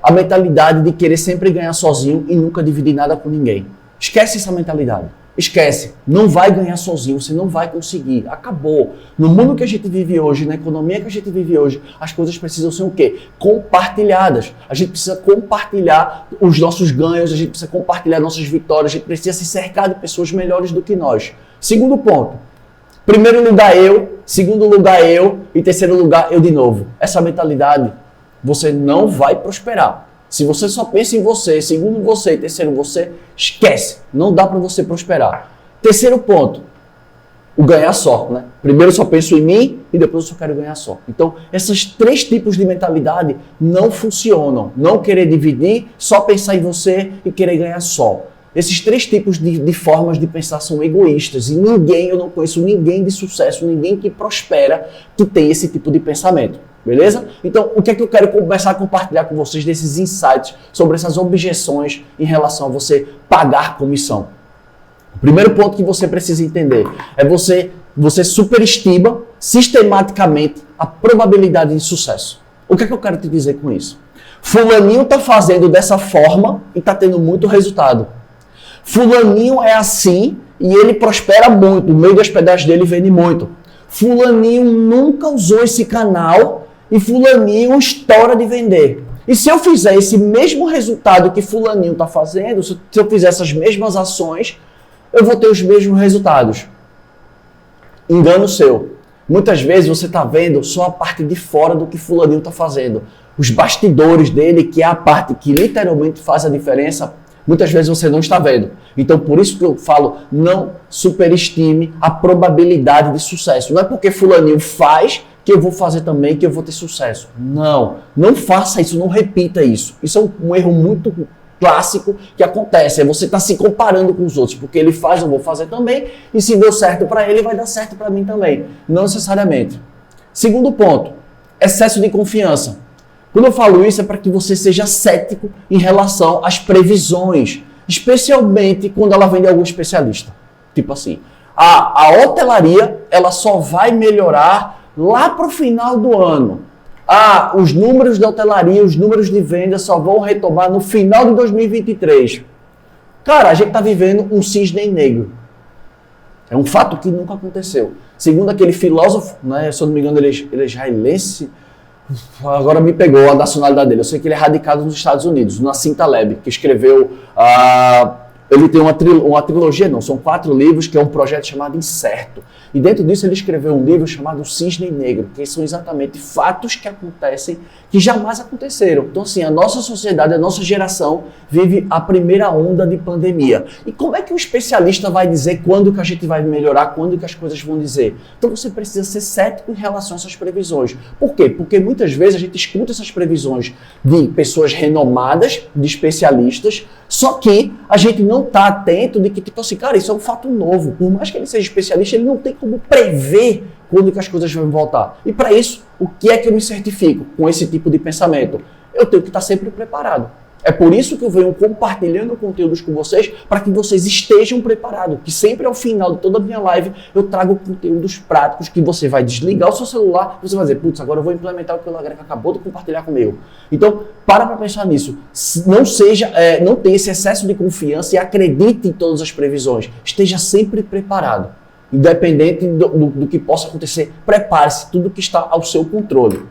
a mentalidade de querer sempre ganhar sozinho e nunca dividir nada com ninguém. Esquece essa mentalidade. Esquece. Não vai ganhar sozinho, você não vai conseguir. Acabou. No mundo que a gente vive hoje, na economia que a gente vive hoje, as coisas precisam ser o quê? Compartilhadas. A gente precisa compartilhar os nossos ganhos, a gente precisa compartilhar nossas vitórias, a gente precisa se cercar de pessoas melhores do que nós. Segundo ponto. Primeiro lugar eu, segundo lugar eu e terceiro lugar eu de novo. Essa mentalidade, você não vai prosperar. Se você só pensa em você, segundo você e terceiro você, esquece. Não dá para você prosperar. Terceiro ponto, o ganhar só, né? Primeiro eu só penso em mim e depois eu só quero ganhar só. Então, esses três tipos de mentalidade não funcionam. Não querer dividir, só pensar em você e querer ganhar só. Esses três tipos de formas de pensar são egoístas e eu não conheço ninguém de sucesso, ninguém que prospera que tem esse tipo de pensamento. Beleza? Então, o que é que eu quero começar a compartilhar com vocês desses insights sobre essas objeções em relação a você pagar comissão? O primeiro ponto que você precisa entender é você superestima sistematicamente a probabilidade de sucesso. O que é que eu quero te dizer com isso? Fulaninho está fazendo dessa forma e está tendo muito resultado. Fulaninho é assim e ele prospera muito, o meio de hospedagem dele vende muito. Fulaninho nunca usou esse canal e fulaninho estoura de vender. E se eu fizer esse mesmo resultado que fulaninho está fazendo, se eu fizer essas mesmas ações, eu vou ter os mesmos resultados. Engano seu. Muitas vezes você está vendo só a parte de fora do que fulaninho está fazendo. Os bastidores dele, que é a parte que literalmente faz a diferença, muitas vezes você não está vendo. Então, por isso que eu falo, não superestime a probabilidade de sucesso. Não é porque fulaninho faz que eu vou fazer também, que eu vou ter sucesso. Não, não faça isso, não repita isso. Isso é um erro muito clássico que acontece. É você estar se comparando com os outros, porque ele faz, eu vou fazer também, e se deu certo para ele, vai dar certo para mim também. Não necessariamente. Segundo ponto, excesso de confiança. Quando eu falo isso é para que você seja cético em relação às previsões, especialmente quando ela vem de algum especialista. Tipo assim, a hotelaria ela só vai melhorar lá para o final do ano. Os números da hotelaria, os números de venda só vão retomar no final de 2023. Cara, a gente está vivendo um cisne negro. É um fato que nunca aconteceu. Segundo aquele filósofo, né, se eu não me engano, ele é israelense, agora me pegou a nacionalidade dele. Eu sei que ele é radicado nos Estados Unidos, Nassim Taleb, que escreveu... ele tem uma trilogia, não, são 4 livros, que é um projeto chamado Incerto. E dentro disso ele escreveu um livro chamado Cisne Negro, que são exatamente fatos que acontecem, que jamais aconteceram. Então assim, a nossa sociedade, a nossa geração vive a primeira onda de pandemia. E como é que um especialista vai dizer quando que a gente vai melhorar, quando que as coisas vão dizer? Então você precisa ser cético em relação a essas previsões. Por quê? Porque muitas vezes a gente escuta essas previsões de pessoas renomadas, de especialistas, só que a gente não está atento de que, tipo assim, cara, isso é um fato novo. Por mais que ele seja especialista, ele não tem como prever quando que as coisas vão voltar. E para isso, o que é que eu me certifico com esse tipo de pensamento? Eu tenho que estar sempre preparado. É por isso que eu venho compartilhando conteúdos com vocês, para que vocês estejam preparados. Que sempre ao final de toda a minha live, eu trago conteúdos práticos que você vai desligar o seu celular e você vai dizer, putz, agora eu vou implementar o que o Lagrega acabou de compartilhar comigo. Então, para pensar nisso. Não tenha esse excesso de confiança e acredite em todas as previsões. Esteja sempre preparado. Independente do que possa acontecer, prepare-se, tudo que está ao seu controle.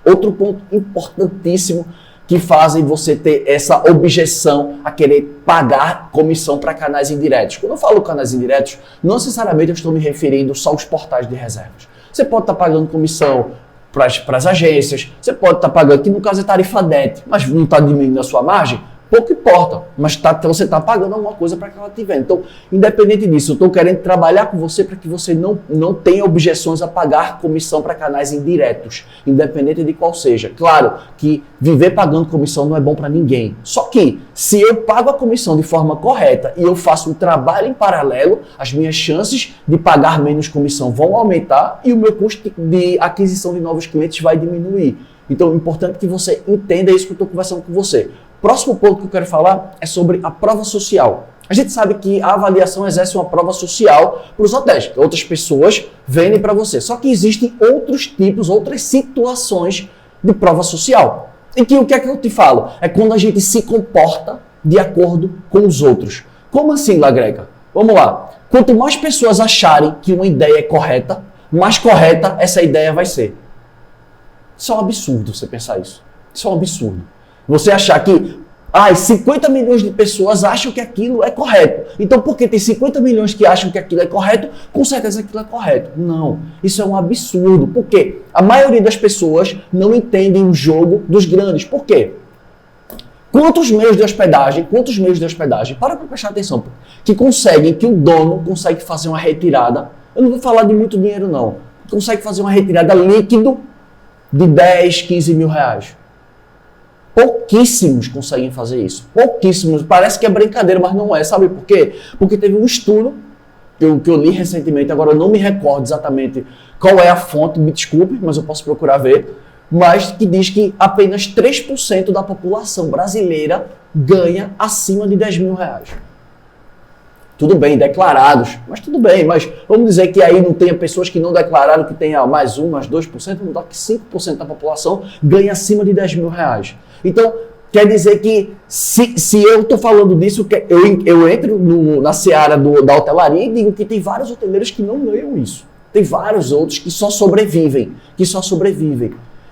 Outro ponto importantíssimo que fazem você ter essa objeção a querer pagar comissão para canais indiretos. Quando eu falo canais indiretos, não necessariamente eu estou me referindo só aos portais de reservas. Você pode estar pagando comissão para as agências, você pode estar pagando, que no caso é tarifa DET, mas não está diminuindo a sua margem, pouco importa, mas você está pagando alguma coisa para que ela te venda. Então, independente disso, eu estou querendo trabalhar com você para que você não tenha objeções a pagar comissão para canais indiretos, independente de qual seja. Claro que viver pagando comissão não é bom para ninguém. Só que, se eu pago a comissão de forma correta e eu faço um trabalho em paralelo, as minhas chances de pagar menos comissão vão aumentar e o meu custo de aquisição de novos clientes vai diminuir. Então, é importante que você entenda isso que eu estou conversando com você. Próximo ponto que eu quero falar é sobre a prova social. A gente sabe que a avaliação exerce uma prova social para os hotéis. Outras pessoas vendem para você. Só que existem outros tipos, outras situações de prova social. E que o que é que eu te falo? É quando a gente se comporta de acordo com os outros. Como assim, Lagreca? Vamos lá. Quanto mais pessoas acharem que uma ideia é correta, mais correta essa ideia vai ser. Isso é um absurdo você pensar isso. Isso é um absurdo. Você achar que 50 milhões de pessoas acham que aquilo é correto. Então, porque tem 50 milhões que acham que aquilo é correto, com certeza aquilo é correto. Não. Isso é um absurdo. Por quê? A maioria das pessoas não entendem o jogo dos grandes. Por quê? Quantos meios de hospedagem, para prestar atenção, que o dono consegue fazer uma retirada, eu não vou falar de muito dinheiro não, consegue fazer uma retirada líquido de 10, 15 mil reais. Pouquíssimos conseguem fazer isso. Pouquíssimos. Parece que é brincadeira, mas não é. Sabe por quê? Porque teve um estudo que eu li recentemente, agora eu não me recordo exatamente qual é a fonte, me desculpe, mas eu posso procurar ver, mas que diz que apenas 3% da população brasileira ganha acima de 10 mil reais. Tudo bem, declarados, mas tudo bem, mas vamos dizer que aí não tenha pessoas que não declararam, que tenha mais 1, mais 2%, não dá que 5% da população ganha acima de 10 mil reais. Então, quer dizer que se eu estou falando disso, eu entro na seara da hotelaria e digo que tem vários hoteleiros que não ganham isso. Tem vários outros que só sobrevivem,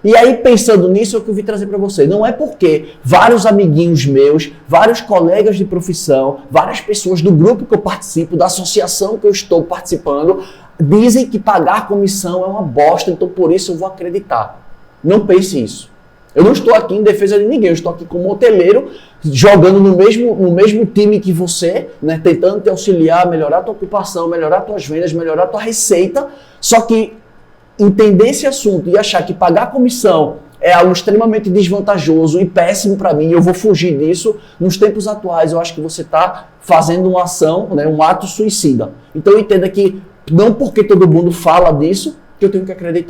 E aí, pensando nisso, é o que eu vim trazer para você. Não é porque vários amiguinhos meus, vários colegas de profissão, várias pessoas do grupo que eu participo, da associação que eu estou participando, dizem que pagar comissão é uma bosta, então por isso eu vou acreditar. Não pense isso. Eu não estou aqui em defesa de ninguém, eu estou aqui como hoteleiro, jogando no mesmo time que você, né, tentando te auxiliar, melhorar a tua ocupação, melhorar as tuas vendas, melhorar a tua receita, só que entender esse assunto e achar que pagar comissão é algo extremamente desvantajoso e péssimo para mim, eu vou fugir disso, nos tempos atuais eu acho que você está fazendo uma ação, né, um ato suicida. Então entenda que não porque todo mundo fala disso que eu tenho que acreditar.